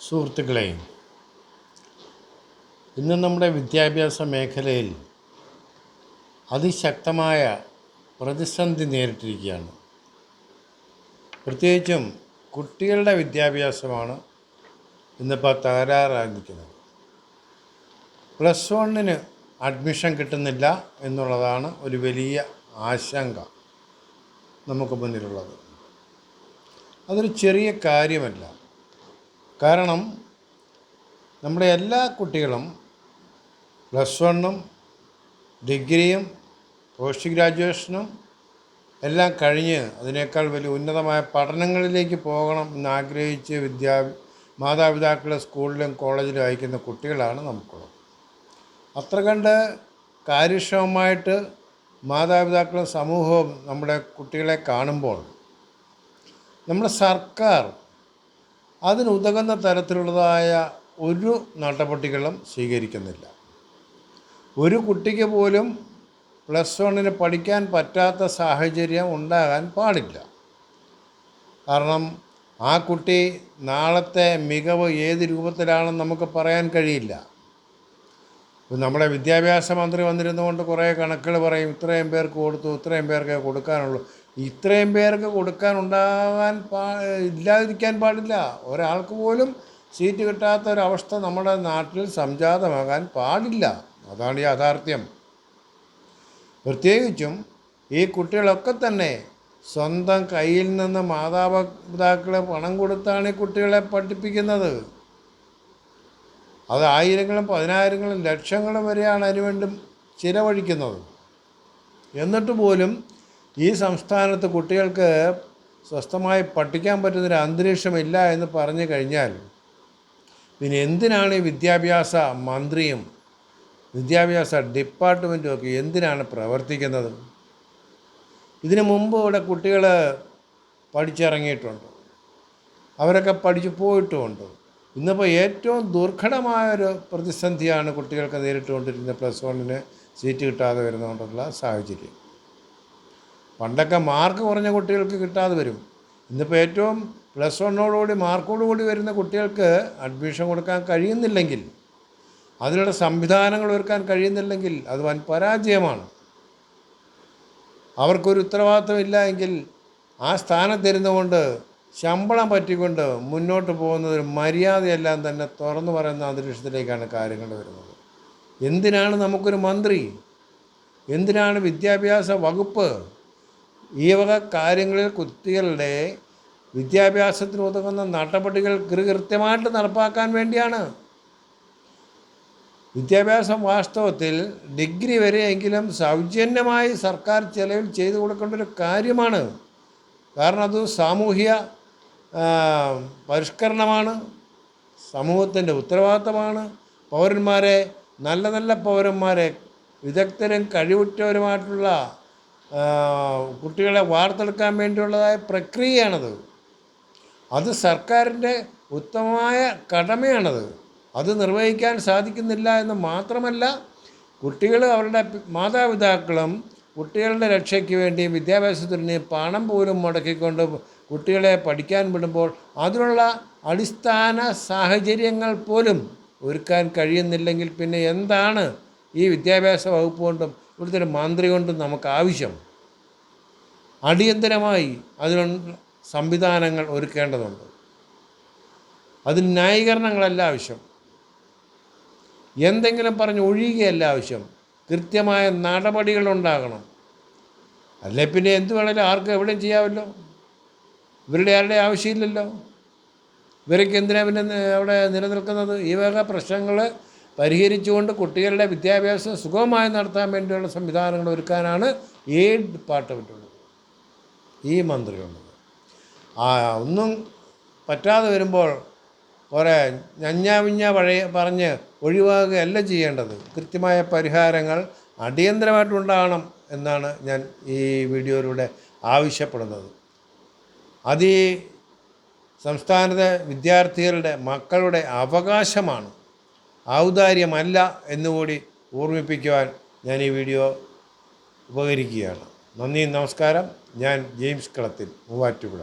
സുഹൃത്തുക്കളെ, ഇന്ന് നമ്മുടെ വിദ്യാഭ്യാസ മേഖലയിൽ അതിശക്തമായ പ്രതിസന്ധി നേരിട്ടിരിക്കുകയാണ്. പ്രത്യേകിച്ചും കുട്ടികളുടെ വിദ്യാഭ്യാസമാണ് ഇന്നിപ്പോൾ തകരാറായിരിക്കുന്നത്. +1 അഡ്മിഷൻ കിട്ടുന്നില്ല എന്നുള്ളതാണ് ഒരു വലിയ ആശങ്ക നമുക്ക് മുന്നിലുള്ളത്. അതൊരു ചെറിയ കാര്യമല്ല. കാരണം നമ്മുടെ എല്ലാ കുട്ടികളും +1 ഡിഗ്രിയും പോസ്റ്റ് ഗ്രാജുവേഷനും എല്ലാം കഴിഞ്ഞ് അതിനേക്കാൾ വലിയ ഉന്നതമായ പഠനങ്ങളിലേക്ക് പോകണം എന്നാഗ്രഹിച്ച് മാതാപിതാക്കളെ സ്കൂളിലും കോളേജിലും അയക്കുന്ന കുട്ടികളാണ് നമുക്കുള്ളത്. അത്ര കണ്ട് കാര്യക്ഷമമായിട്ട് മാതാപിതാക്കളും സമൂഹവും നമ്മുടെ കുട്ടികളെ കാണുമ്പോൾ നമ്മുടെ സർക്കാർ അതിനുതകുന്ന തരത്തിലുള്ളതായ ഒരു നടപടികളും സ്വീകരിക്കുന്നില്ല. ഒരു കുട്ടിക്ക് പോലും +1 പഠിക്കാൻ പറ്റാത്ത സാഹചര്യം ഉണ്ടാകാൻ പാടില്ല. കാരണം ആ കുട്ടി നാളത്തെ മികവ് ഏത് രൂപത്തിലാണെന്ന് നമുക്ക് പറയാൻ കഴിയില്ല. നമ്മുടെ വിദ്യാഭ്യാസ മന്ത്രി വന്നിരുന്നുകൊണ്ട് കുറേ കണക്കുകൾ പറയും, ഇത്രയും പേർക്ക് കൊടുത്തു, ഇത്രയും പേർക്ക് കൊടുക്കാനുള്ളൂ. ഇത്രയും പേർക്ക് ഇല്ലാതിരിക്കാൻ പാടില്ല. ഒരാൾക്ക് പോലും സീറ്റ് കിട്ടാത്ത ഒരവസ്ഥ നമ്മുടെ നാട്ടിൽ സംജാതമാകാൻ പാടില്ല. അതാണ് യാഥാർത്ഥ്യം. പ്രത്യേകിച്ചും ഈ കുട്ടികളൊക്കെ തന്നെ സ്വന്തം കയ്യിൽ നിന്ന് മാതാപിതാക്കളെ പണം കൊടുത്താണ് ഈ കുട്ടികളെ പഠിപ്പിക്കുന്നത്. അത് ആയിരങ്ങളും പതിനായിരങ്ങളും ലക്ഷങ്ങളും വരെയാണ് അതിനുവേണ്ടി ചിലവഴിക്കുന്നത്. എന്നിട്ട് പോലും ഈ സംസ്ഥാനത്ത് കുട്ടികൾക്ക് സ്വസ്ഥമായി പഠിക്കാൻ പറ്റുന്നൊരു അന്തരീക്ഷമില്ല എന്ന് പറഞ്ഞു കഴിഞ്ഞാൽ പിന്നെ എന്തിനാണ് ഈ വിദ്യാഭ്യാസ മന്ത്രിയും വിദ്യാഭ്യാസ ഡിപ്പാർട്ട്മെൻറ്റും ഒക്കെ എന്തിനാണ് പ്രവർത്തിക്കുന്നത്? ഇതിനു മുമ്പ് ഇവിടെ കുട്ടികൾ പഠിച്ചിറങ്ങിയിട്ടുണ്ട്, അവരൊക്കെ പഠിച്ചു പോയിട്ടുമുണ്ട്. ഇന്നിപ്പോൾ ഏറ്റവും ദുർഘടമായൊരു പ്രതിസന്ധിയാണ് കുട്ടികൾക്ക് നേരിട്ടുകൊണ്ടിരിക്കുന്ന +1 സീറ്റ് കിട്ടാതെ വരുന്നതുകൊണ്ടുള്ള സാഹചര്യം. പണ്ടൊക്കെ മാർക്ക് കുറഞ്ഞ കുട്ടികൾക്ക് കിട്ടാതെ വരും. ഇന്നിപ്പോൾ ഏറ്റവും +1 മാർക്കോടുകൂടി വരുന്ന കുട്ടികൾക്ക് അഡ്മിഷൻ കൊടുക്കാൻ കഴിയുന്നില്ലെങ്കിൽ, അതിനുള്ള സംവിധാനങ്ങൾ ഒരുക്കാൻ കഴിയുന്നില്ലെങ്കിൽ അത് വൻ പരാജയമാണ്. അവർക്കൊരു ഉത്തരവാദിത്വമില്ല എങ്കിൽ ആ സ്ഥാനത്തിരുന്നുകൊണ്ട് ശമ്പളം പറ്റിക്കൊണ്ട് മുന്നോട്ട് പോകുന്നതൊരു മര്യാദയെല്ലാം തന്നെ തുറന്നു പറയുന്ന അന്തരീക്ഷത്തിലേക്കാണ് കാര്യങ്ങൾ വരുന്നത്. എന്തിനാണ് നമുക്കൊരു മന്ത്രി? എന്തിനാണ് വിദ്യാഭ്യാസ വകുപ്പ്? ഈ വക കാര്യങ്ങളിൽ കുട്ടികളുടെ വിദ്യാഭ്യാസത്തിന് ഉതകുന്ന നടപടികൾ കൃത്യമായിട്ട് നടപ്പാക്കാൻ വേണ്ടിയാണ്. വിദ്യാഭ്യാസം വാസ്തവത്തിൽ ഡിഗ്രി വരെയെങ്കിലും സൗജന്യമായി സർക്കാർ ചെലവിൽ ചെയ്തു കൊടുക്കേണ്ട ഒരു കാര്യമാണ്. കാരണം അത് സാമൂഹ്യ പരിഷ്കരണമാണ്, സമൂഹത്തിൻ്റെ ഉത്തരവാദിത്തമാണ്. നല്ല നല്ല പൗരന്മാരെ, വിദഗ്ധരും കഴിവുറ്റവരുമായിട്ടുള്ള കുട്ടികളെ വാർത്തെടുക്കാൻ വേണ്ടിയുള്ളതായ പ്രക്രിയയാണത്. അത് സർക്കാരിൻ്റെ ഉത്തമമായ കടമയാണത്. അത് നിർവഹിക്കാൻ സാധിക്കുന്നില്ല എന്ന് മാത്രമല്ല, കുട്ടികൾ അവരുടെ മാതാപിതാക്കളും കുട്ടികളുടെ രക്ഷയ്ക്ക് വേണ്ടി വിദ്യാഭ്യാസത്തിന് പണം പോലും മുടക്കിക്കൊണ്ട് കുട്ടികളെ പഠിക്കാൻ വിടുമ്പോൾ അതിനുള്ള അടിസ്ഥാന സാഹചര്യങ്ങൾ പോലും ഒരുക്കാൻ കഴിയുന്നില്ലെങ്കിൽ പിന്നെ എന്താണ് ഈ വിദ്യാഭ്യാസ വകുപ്പ് കൊണ്ടും ഇവിടുത്തെ ഒരു മന്ത്രി കൊണ്ടും നമുക്ക് ആവശ്യം? അടിയന്തരമായി അതിനുള്ള സംവിധാനങ്ങൾ ഒരുക്കേണ്ടതുണ്ട്. അതിന് ന്യായീകരണങ്ങളല്ല ആവശ്യം, എന്തെങ്കിലും പറഞ്ഞ് ഒഴിയുകയല്ല ആവശ്യം. കൃത്യമായ നടപടികളുണ്ടാകണം. അല്ലെ പിന്നെ എന്ത് വേണേലും ആർക്കും എവിടെയും ചെയ്യാമല്ലോ. ഇവരുടെ ആരുടെ ആവശ്യമില്ലല്ലോ. ഇവരൊക്കെ എന്തിനാണ് പിന്നെ അവിടെ നിലനിൽക്കുന്നത്? ഈ വക പ്രശ്നങ്ങൾ പരിഹരിച്ചുകൊണ്ട് കുട്ടികളുടെ വിദ്യാഭ്യാസം സുഗമമായി നടത്താൻ വേണ്ടിയുള്ള സംവിധാനങ്ങൾ ഒരുക്കാനാണ് ഈ ഡിപ്പാർട്ട്മെൻറ്റുള്ളത്, ഈ മന്ത്രിയുള്ളത്. ഒന്നും പറ്റാതെ വരുമ്പോൾ കുറേ ഞഞ്ഞാവിഞ്ഞ പറഞ്ഞ് ഒഴിവാക്കുകയല്ല ചെയ്യേണ്ടത്. കൃത്യമായ പരിഹാരങ്ങൾ അടിയന്തരമായിട്ടുണ്ടാകണം എന്നാണ് ഞാൻ ഈ വീഡിയോയിലൂടെ ആവശ്യപ്പെടുന്നത്. അത് ഈ സംസ്ഥാനത്തെ വിദ്യാർത്ഥികളുടെ മക്കളുടെ അവകാശമാണ്, ഔദാര്യമല്ല എന്നുകൂടി ഓർമ്മിപ്പിക്കുവാൻ ഞാൻ ഈ വീഡിയോ ഉപകരിക്കുകയാണ്. നന്ദി, നമസ്കാരം. ഞാൻ ജെയിംസ് കളത്തിൽ, മൂവാറ്റുപുഴ.